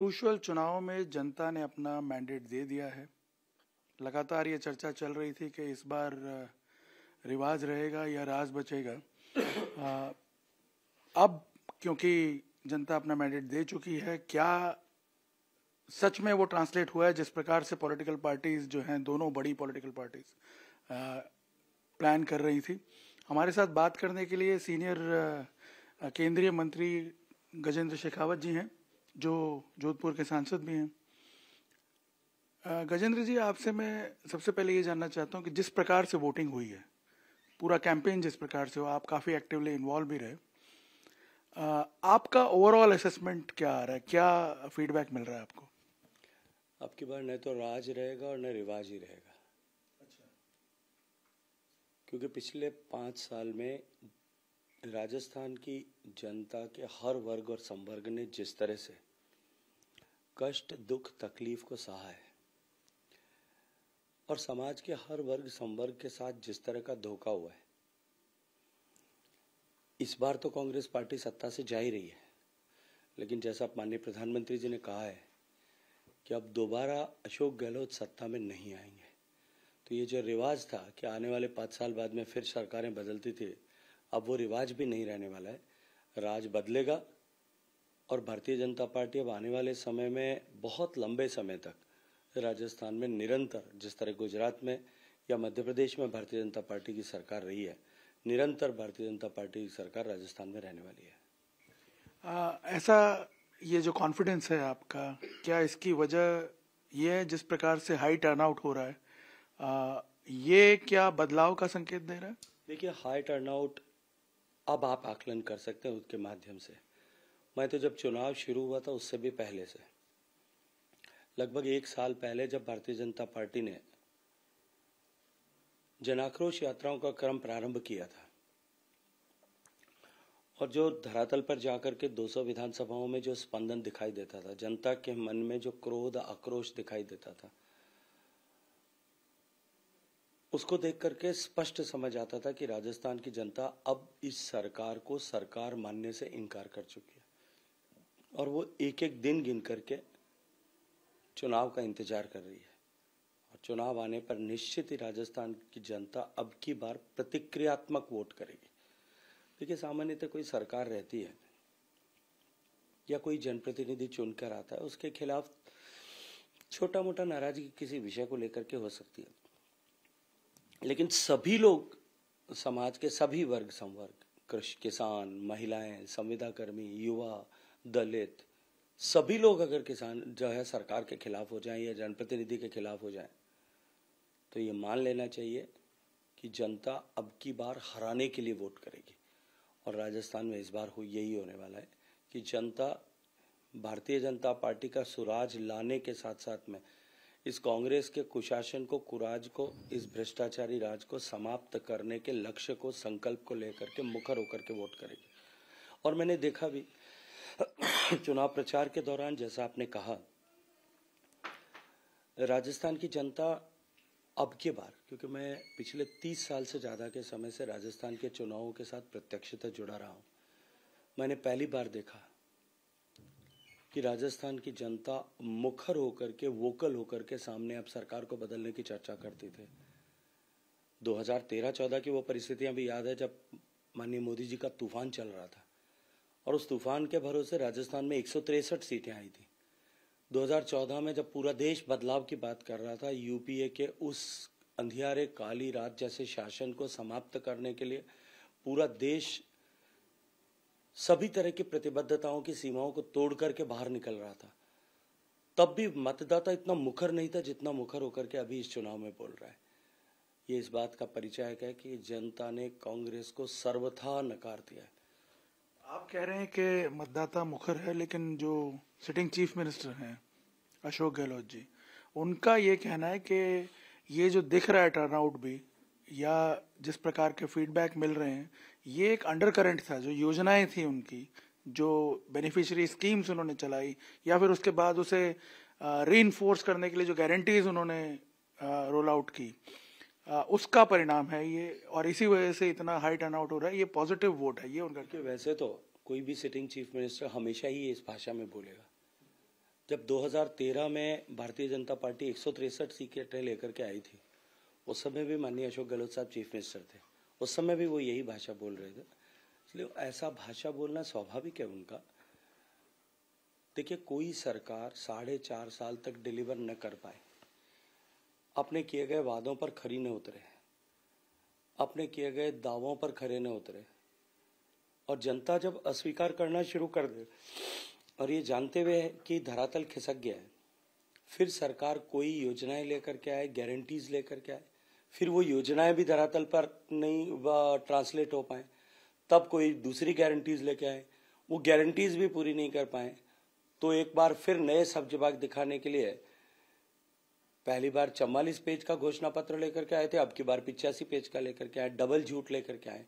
Crucial चुनाव में जनता ने अपना मैंडेट दे दिया है। लगातार ये चर्चा चल रही थी कि इस बार रिवाज रहेगा या राज बचेगा। अब क्योंकि जनता अपना मैंडेट दे चुकी है, क्या सच में वो ट्रांसलेट हुआ है जिस प्रकार से पॉलिटिकल पार्टीज जो हैं, दोनों बड़ी पॉलिटिकल पार्टीज प्लान कर रही थी। हमारे साथ बात करने के लिए सीनियर केंद्रीय मंत्री गजेंद्र शेखावत जी हैं, जो जोधपुर के सांसद भी हैं। गजेंद्र जी, आपसे मैं सबसे पहले ये जानना चाहता हूँ कि जिस प्रकार से वोटिंग हुई है, पूरा कैंपेन जिस प्रकार से हो, आप काफ़ी एक्टिवली इन्वॉल्व भी रहे, आपका ओवरऑल असेसमेंट क्या आ रहा है, क्या फीडबैक मिल रहा है आपको? अब की बार न तो राज रहेगा और न रिवाज ही रहेगा। अच्छा। क्योंकि पिछले 5 साल में राजस्थान की जनता के हर वर्ग और संवर्ग ने जिस तरह से कष्ट, दुख, तकलीफ को सहा है और समाज के हर वर्ग संवर्ग के साथ जिस तरह का धोखा हुआ है, इस बार तो कांग्रेस पार्टी सत्ता से जा ही रही है, लेकिन जैसा माननीय प्रधानमंत्री जी ने कहा है कि अब दोबारा अशोक गहलोत सत्ता में नहीं आएंगे, तो ये जो रिवाज था कि आने वाले 5 साल बाद में फिर सरकारें बदलती थी, अब वो रिवाज भी नहीं रहने वाला है। राज बदलेगा और भारतीय जनता पार्टी अब आने वाले समय में बहुत लंबे समय तक राजस्थान में निरंतर, जिस तरह गुजरात में या मध्य प्रदेश में भारतीय जनता पार्टी की सरकार रही है, निरंतर भारतीय जनता पार्टी की सरकार राजस्थान में रहने वाली है। ऐसा ये जो कॉन्फिडेंस है आपका, क्या इसकी वजह ये है जिस प्रकार से हाई टर्नआउट हो रहा है, ये क्या बदलाव का संकेत दे रहा है? देखिए, हाई टर्नआउट अब आप आकलन कर सकते हैं उसके माध्यम से। मैं तो जब चुनाव शुरू हुआ था उससे भी पहले से, लगभग 1 साल पहले, जब भारतीय जनता पार्टी ने जनाक्रोश यात्राओं का क्रम प्रारंभ किया था और जो धरातल पर जाकर के 200 विधानसभाओं में जो स्पंदन दिखाई देता था, जनता के मन में जो क्रोध, आक्रोश दिखाई देता था, उसको देख करके स्पष्ट समझ आता था कि राजस्थान की जनता अब इस सरकार को सरकार मानने से इनकार कर चुकी है और वो एक एक दिन गिन करके चुनाव का इंतजार कर रही है। और चुनाव आने पर निश्चित ही राजस्थान की जनता अब की बार प्रतिक्रियात्मक वोट करेगी। देखिए, सामान्यतः कोई सरकार रहती है या कोई जनप्रतिनिधि चुनकर आता है, उसके खिलाफ छोटा मोटा नाराजगी किसी विषय को लेकर के हो सकती है, लेकिन सभी लोग, समाज के सभी वर्ग संवर्ग, कृषि, किसान, महिलाएं, संविदा कर्मी, युवा, दलित, सभी लोग अगर किसान जो है सरकार के खिलाफ हो जाएं या जनप्रतिनिधि के खिलाफ हो जाएं, तो ये मान लेना चाहिए कि जनता अब की बार हराने के लिए वोट करेगी। और राजस्थान में इस बार यही होने वाला है कि जनता भारतीय जनता पार्टी का सुराज लाने के साथ साथ में इस कांग्रेस के कुशासन को, कुराज को, इस भ्रष्टाचारी राज को समाप्त करने के लक्ष्य को, संकल्प को लेकर के मुखर होकर के वोट करेगी। और मैंने देखा भी चुनाव प्रचार के दौरान, जैसा आपने कहा, राजस्थान की जनता अब की बार, क्योंकि मैं पिछले 30 साल से ज़्यादा के समय से राजस्थान के चुनावों के साथ प्रत्यक्षतः जुड़ा रहा हूँ, मैंने पहली बार देखा कि राजस्थान की जनता मुखर होकर के, वोकल होकर के सामने अब सरकार को बदलने की चर्चा करती थी। 2013-14 की वो परिस्थितियां भी याद है जब माननीय मोदी जी का तूफान चल रहा था और उस तूफान के भरोसे राजस्थान में 163 सीटें आई थी। 2014 में जब पूरा देश बदलाव की बात कर रहा था, यूपीए के उस अंधियारे काली रात जैसे शासन को समाप्त करने के लिए पूरा देश सभी तरह की प्रतिबद्धताओं की सीमाओं को तोड़ करके बाहर निकल रहा था, तब भी मतदाता इतना मुखर नहीं था जितना मुखर होकर के अभी इस चुनाव में बोल रहा है। ये इस बात का परिचय है कि जनता ने कांग्रेस को सर्वथा नकार दिया है। आप कह रहे हैं कि मतदाता मुखर है, लेकिन जो सिटिंग चीफ मिनिस्टर हैं अशोक गहलोत जी, उनका ये कहना है कि ये जो दिख रहा है टर्नआउट भी, या जिस प्रकार के फीडबैक मिल रहे हैं, ये एक अंडर करंट था। जो योजनाएं थी उनकी, जो बेनिफिशियरी स्कीम्स उन्होंने चलाई, या फिर उसके बाद उसे रीइंफोर्स करने के लिए जो गारंटीज उन्होंने रोल आउट की, उसका परिणाम है ये, और इसी वजह से इतना हाई टर्नआउट हो रहा है। ये पॉजिटिव वोट है, ये उनका। वैसे तो कोई भी सिटिंग चीफ मिनिस्टर हमेशा ही इस भाषा में बोलेगा, जब 2013 में भारतीय जनता पार्टी 163 सीटें लेकर के आई थी, उस समय भी माननीय अशोक गहलोत साहब चीफ मिनिस्टर थे, उस समय भी वो यही भाषा बोल रहे थे। इसलिए ऐसा भाषा बोलना स्वाभाविक है उनका। देखिए, कोई सरकार 4.5 साल तक डिलीवर न कर पाए, अपने किए गए वादों पर खरी न उतरे, अपने किए गए दावों पर खरे न उतरे, और जनता जब अस्वीकार करना शुरू कर दे और ये जानते हुए कि धरातल खिसक गया है, फिर सरकार कोई योजनाएं लेकर के आए, गारंटीज लेकर के आए, फिर वो योजनाएं भी धरातल पर नहीं ट्रांसलेट हो पाए, तब कोई दूसरी गारंटीज लेके आए, वो गारंटीज भी पूरी नहीं कर पाए, तो एक बार फिर नए सब्जबाग दिखाने के लिए पहली बार 44 पेज का घोषणा पत्र लेकर के आए थे, अब की बार 85 पेज का लेकर के आए, डबल झूठ लेकर के आए।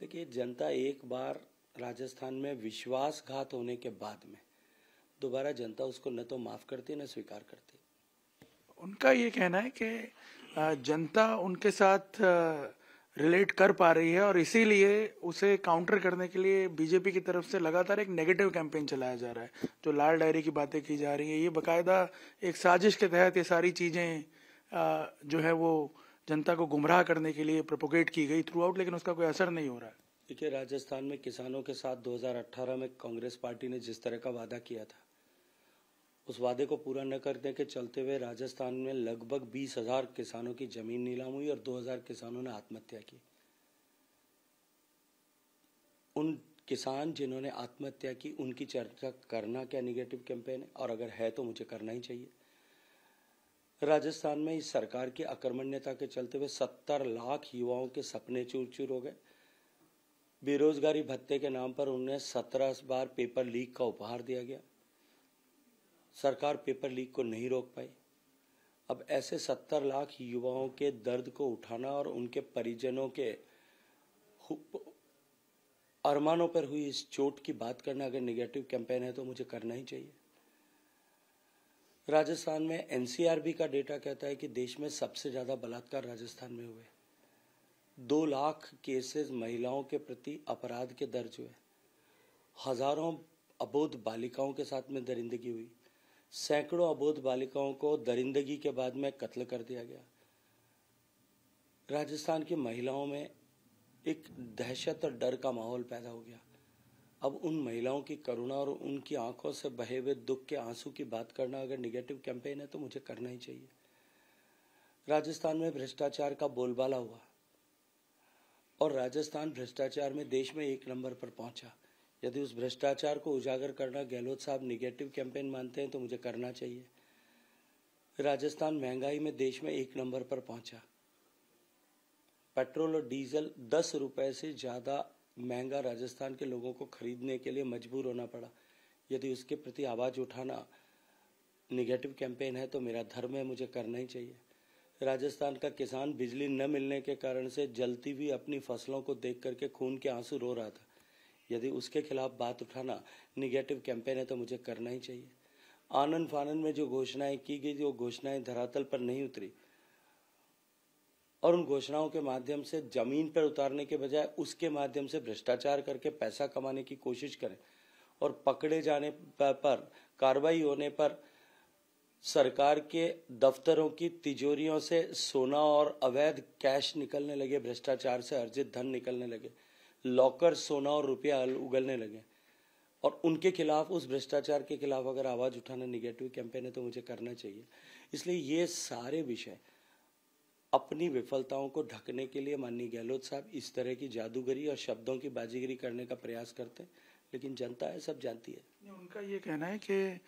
देखिए, जनता एक बार राजस्थान में विश्वासघात होने के बाद में दोबारा जनता उसको न तो माफ करती न स्वीकार करती। उनका ये कहना है कि जनता उनके साथ रिलेट कर पा रही है और इसीलिए उसे काउंटर करने के लिए बीजेपी की तरफ से लगातार एक नेगेटिव कैंपेन चलाया जा रहा है। जो लाल डायरी की बातें की जा रही है, ये बकायदा एक साजिश के तहत ये सारी चीजें जो है वो जनता को गुमराह करने के लिए प्रोपोगेट की गई थ्रू आउट, लेकिन उसका कोई असर नहीं हो रहा है। देखिए, राजस्थान में किसानों के साथ 2018 में कांग्रेस पार्टी ने जिस तरह का वादा किया था, उस वादे को पूरा न करने के चलते हुए राजस्थान में लगभग 20,000 किसानों की जमीन नीलाम हुई और 2,000 किसानों ने आत्महत्या की। उन किसान जिन्होंने आत्महत्या की, उनकी चर्चा करना क्या नेगेटिव कैंपेन है? और अगर है तो मुझे करना ही चाहिए। राजस्थान में इस सरकार की अकर्मण्यता के चलते हुए 70 लाख युवाओं के सपने चूर चूर हो गए। बेरोजगारी भत्ते के नाम पर उन्हें 17 बार पेपर लीक का उपहार दिया गया। सरकार पेपर लीक को नहीं रोक पाई। अब ऐसे 70 लाख युवाओं के दर्द को उठाना और उनके परिजनों के अरमानों पर हुई इस चोट की बात करना अगर नेगेटिव कैंपेन है तो मुझे करना ही चाहिए। राजस्थान में एनसीआरबी का डेटा कहता है कि देश में सबसे ज्यादा बलात्कार राजस्थान में हुए। 2 लाख केसेस महिलाओं के प्रति अपराध के दर्ज हुए। हजारों अबोध बालिकाओं के साथ में दरिंदगी हुई। सैकड़ों अबोध बालिकाओं को दरिंदगी के बाद में कत्ल कर दिया गया। राजस्थान की महिलाओं में एक दहशत और डर का माहौल पैदा हो गया। अब उन महिलाओं की करुणा और उनकी आंखों से बहे हुए दुख के आंसू की बात करना अगर नेगेटिव कैंपेन है तो मुझे करना ही चाहिए। राजस्थान में भ्रष्टाचार का बोलबाला हुआ और राजस्थान भ्रष्टाचार में देश में 1 नंबर पर पहुंचा। यदि उस भ्रष्टाचार को उजागर करना गहलोत साहब नेगेटिव कैंपेन मानते हैं तो मुझे करना चाहिए। राजस्थान महंगाई में देश में 1 नंबर पर पहुंचा। पेट्रोल और डीजल 10 रुपए से ज्यादा महंगा राजस्थान के लोगों को खरीदने के लिए मजबूर होना पड़ा। यदि उसके प्रति आवाज उठाना नेगेटिव कैंपेन है तो मेरा धर्म है, मुझे करना ही चाहिए। राजस्थान का किसान बिजली न मिलने के कारण से जलती हुई अपनी फसलों को देख करके खून के आंसू रो रहा था। यदि उसके खिलाफ बात उठाना निगेटिव कैंपेन है तो मुझे करना ही चाहिए। आनंद फानंद में जो घोषणाएं की गई, जो घोषणाएं धरातल पर नहीं उतरी और उन घोषणाओं के माध्यम से जमीन पर उतारने के बजाय उसके माध्यम से भ्रष्टाचार करके पैसा कमाने की कोशिश करें और पकड़े जाने पर कार्रवाई होने पर सरकार के दफ्तरों की तिजोरियों से सोना और अवैध कैश निकलने लगे, भ्रष्टाचार से अर्जित धन निकलने लगे, लॉकर सोना और रुपया उगलने लगे और उनके खिलाफ, उस भ्रष्टाचार के खिलाफ अगर आवाज उठाना नेगेटिव कैंपेन है तो मुझे करना चाहिए। इसलिए ये सारे विषय अपनी विफलताओं को ढकने के लिए माननीय गहलोत साहब इस तरह की जादूगरी और शब्दों की बाजीगरी करने का प्रयास करते हैं, लेकिन जनता है सब जानती है। उनका ये कहना है कि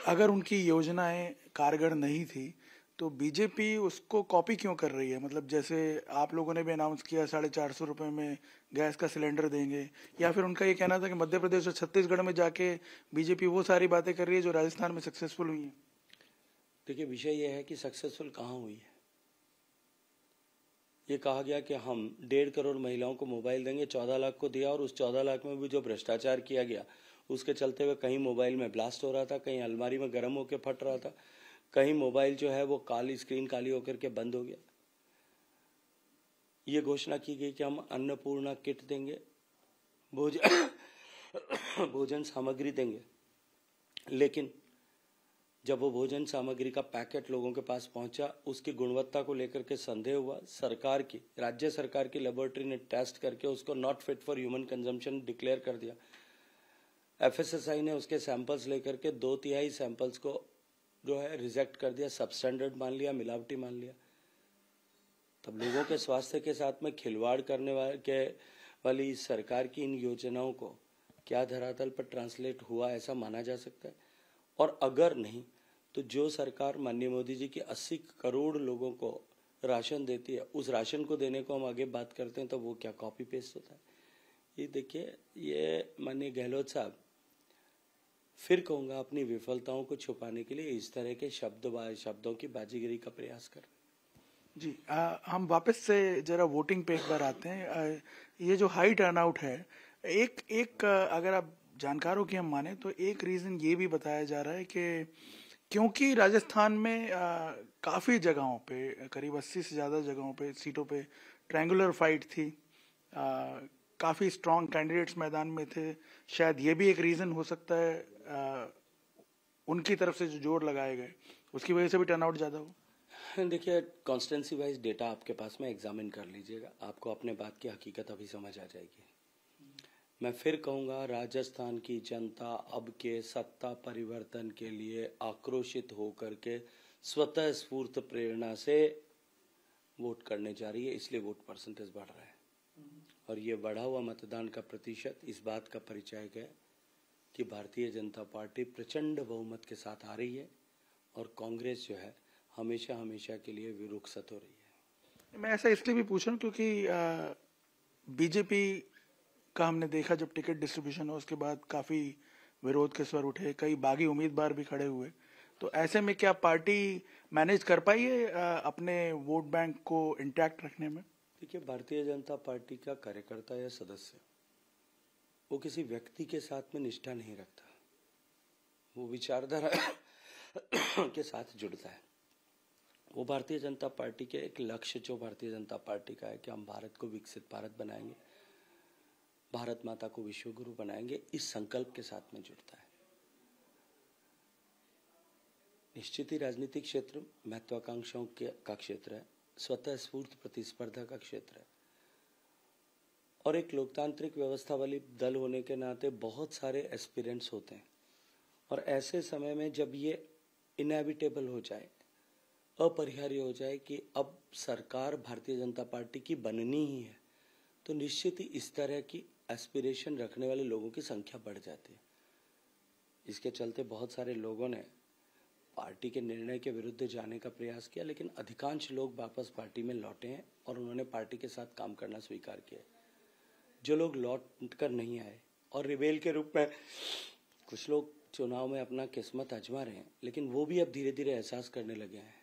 अगर उनकी योजनाएं कारगर नहीं थी तो बीजेपी उसको कॉपी क्यों कर रही है? मतलब जैसे आप लोगों ने भी अनाउंस किया 450 रुपए में गैस का सिलेंडर देंगे, या फिर उनका ये कहना था कि मध्य प्रदेश और छत्तीसगढ़ में जाके बीजेपी वो सारी बातें कर रही है जो राजस्थान में सक्सेसफुल हुई है। देखिए, विषय यह है कि सक्सेसफुल कहाँ हुई है। ये कहा गया कि हम 1.5 करोड़ महिलाओं को मोबाइल देंगे, 14 लाख को दिया और उस 14 लाख में भी जो भ्रष्टाचार किया गया उसके चलते हुए कहीं मोबाइल में ब्लास्ट हो रहा था, कहीं अलमारी में गर्म होकर फट रहा था, कहीं मोबाइल जो है वो काली स्क्रीन काली होकर के बंद हो गया। ये घोषणा की गई कि हम अन्नपूर्णा किट देंगे, भोजन सामग्री देंगे लेकिन जब वो भोजन सामग्री का पैकेट लोगों के पास पहुंचा, उसकी गुणवत्ता को लेकर के संदेह हुआ। राज्य सरकार की लेबोरेटरी ने टेस्ट करके उसको not fit for human consumption declare कर दिया। एफएसएसआई ने उसके सैंपल्स लेकर के 2/3 सैंपल्स को जो है रिजेक्ट कर दिया, सबस्टैंडर्ड मान लिया, मिलावटी मान लिया। तब लोगों के स्वास्थ्य के साथ में खिलवाड़ करने वाली सरकार की इन योजनाओं को क्या धरातल पर ट्रांसलेट हुआ, ऐसा माना जा सकता है? और अगर नहीं, तो जो सरकार माननीय मोदी जी की 80 करोड़ लोगों को राशन देती है, उस राशन को देने को हम आगे बात करते हैं तो वो क्या कॉपी पेस्ट होता है? ये देखिए, ये माननीय गहलोत साहब, फिर कहूंगा, अपनी विफलताओं को छुपाने के लिए इस तरह के शब्दों की बाजीगरी का प्रयास कर रहे हैं। जी, हम वापस से जरा वोटिंग पे एक बार आते हैं। ये जो हाई टर्नआउट है, एक अगर आप जानकारों की हम माने तो एक रीजन ये भी बताया जा रहा है कि क्योंकि राजस्थान में काफी जगहों पे, करीब 80 से ज्यादा जगहों पे, सीटों पे ट्रायंगुलर फाइट थी, काफी स्ट्रांग कैंडिडेट्स मैदान में थे। शायद ये भी एक रीजन हो सकता है, उनकी तरफ से जो जोर लगाए गए उसकी वजह से भी टर्नआउट ज्यादा हो। देखिए, कॉन्स्टिट्यूंसी वाइज डेटा आपके पास में एग्जामिन कर लीजिएगा, आपको अपने बात की हकीकत अभी समझ आ जाएगी। मैं फिर कहूंगा, राजस्थान की जनता अब के सत्ता परिवर्तन के लिए आक्रोशित होकर के स्वतः स्फूर्त प्रेरणा से वोट करने जा रही है, इसलिए वोट परसेंटेज बढ़ रहा है। और ये बढ़ा हुआ मतदान का प्रतिशत इस बात का परिचय है कि भारतीय जनता पार्टी प्रचंड बहुमत के साथ आ रही है और कांग्रेस जो है हमेशा हमेशा के लिए विरुखसत हो रही है। मैं ऐसा इसलिए भी पूछ रहा हूँ क्योंकि बीजेपी का हमने देखा, जब टिकट डिस्ट्रीब्यूशन हो उसके बाद काफी विरोध के स्वर उठे, कई बागी उम्मीदवार भी खड़े हुए। तो ऐसे में क्या पार्टी मैनेज कर पाई है अपने वोट बैंक को इंटैक्ट रखने में? देखिए, भारतीय जनता पार्टी का कार्यकर्ता या सदस्य वो किसी व्यक्ति के साथ में निष्ठा नहीं रखता, वो विचारधारा के साथ जुड़ता है। वो भारतीय जनता पार्टी के एक लक्ष्य जो भारतीय जनता पार्टी का है कि हम भारत को विकसित भारत बनाएंगे, भारत माता को विश्व गुरु बनाएंगे, इस संकल्प के साथ में जुड़ता है। निश्चित ही राजनीतिक क्षेत्र महत्वाकांक्षाओं का क्षेत्र है, स्वतः स्फूर्त प्रतिस्पर्धा का क्षेत्र है और एक लोकतांत्रिक व्यवस्था वाली दल होने के नाते बहुत सारे एस्पिरेंट्स होते हैं। और ऐसे समय में जब ये इनएविटेबल हो जाए, अपरिहार्य हो जाए कि अब सरकार भारतीय जनता पार्टी की बननी ही है, तो निश्चित ही इस तरह की एस्पिरेशन रखने वाले लोगों की संख्या बढ़ जाती है। इसके चलते बहुत सारे लोगों ने पार्टी के निर्णय के विरुद्ध जाने का प्रयास किया, लेकिन अधिकांश लोग वापस पार्टी में लौटे हैं और उन्होंने पार्टी के साथ काम करना स्वीकार किया। जो लोग लौट कर नहीं आए और रिबेल के रूप में कुछ लोग चुनाव में अपना किस्मत आजमा रहे हैं, लेकिन वो भी अब धीरे धीरे एहसास करने लगे हैं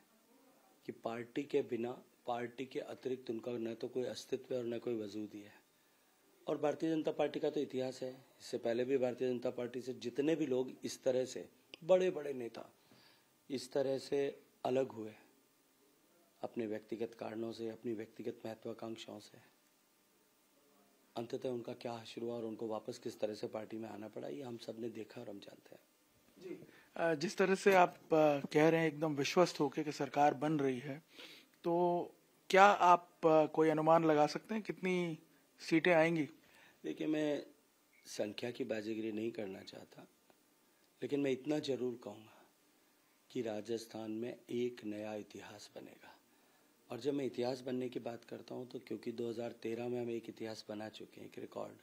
कि पार्टी के बिना, पार्टी के अतिरिक्त उनका न तो कोई अस्तित्व है और न कोई वजूद ही है। और भारतीय जनता पार्टी का तो इतिहास है, इससे पहले भी भारतीय जनता पार्टी से जितने भी लोग इस तरह से, बड़े बड़े नेता इस तरह से अलग हुए अपने व्यक्तिगत कारणों से, अपनी व्यक्तिगत महत्वाकांक्षाओं से, अंततः उनका क्या हश्र हुआ और उनको वापस किस तरह से पार्टी में आना पड़ा, ये हम सब ने देखा और हम जानते हैं। जी, जिस तरह से आप कह रहे हैं एकदम विश्वस्त होकर कि सरकार बन रही है, तो क्या आप कोई अनुमान लगा सकते हैं कितनी सीटें आएंगी? देखिए, मैं संख्या की बाजीगरी नहीं करना चाहता, लेकिन मैं इतना जरूर कहूँगा कि राजस्थान में एक नया इतिहास बनेगा। और जब मैं इतिहास बनने की बात करता हूँ तो क्योंकि 2013 में हम एक इतिहास बना चुके हैं, एक रिकॉर्ड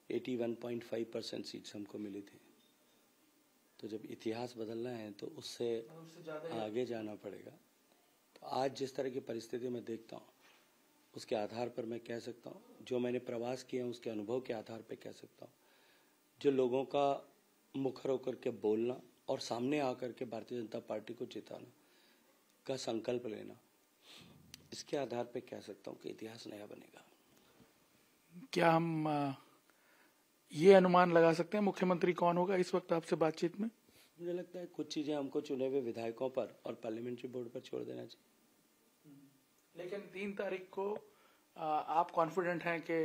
81.5% सीट्स हमको मिली थी। तो जब इतिहास बदलना है तो उससे आगे जाना पड़ेगा। तो आज जिस तरह की परिस्थिति मैं देखता हूँ, उसके आधार पर मैं कह सकता हूँ, जो मैंने प्रवास किया उसके अनुभव के आधार पर कह सकता हूँ, जो लोगों का मुखर होकर के बोलना और सामने आकर के भारतीय जनता पार्टी को जिताना का संकल्प लेना, इसके आधार पे कह सकता हूँ कि इतिहास नया बनेगा। क्या हम ये अनुमान लगा सकते हैं मुख्यमंत्री कौन होगा इस वक्त आपसे बातचीत में? मुझे लगता है कुछ चीजें हमको चुने हुए विधायकों पर और पार्लियामेंट्री बोर्ड पर छोड़ देना चाहिए। लेकिन 3 तारीख को आप कॉन्फिडेंट हैं कि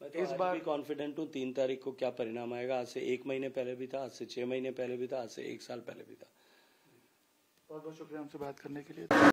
मैं तो इस बार भी कॉन्फिडेंट हूँ 3 तारीख को क्या परिणाम आएगा। आज से 1 महीने पहले भी था, आज से 6 महीने पहले भी था, आज से 1 साल पहले भी था। बहुत बहुत शुक्रिया हमसे बात करने के लिए।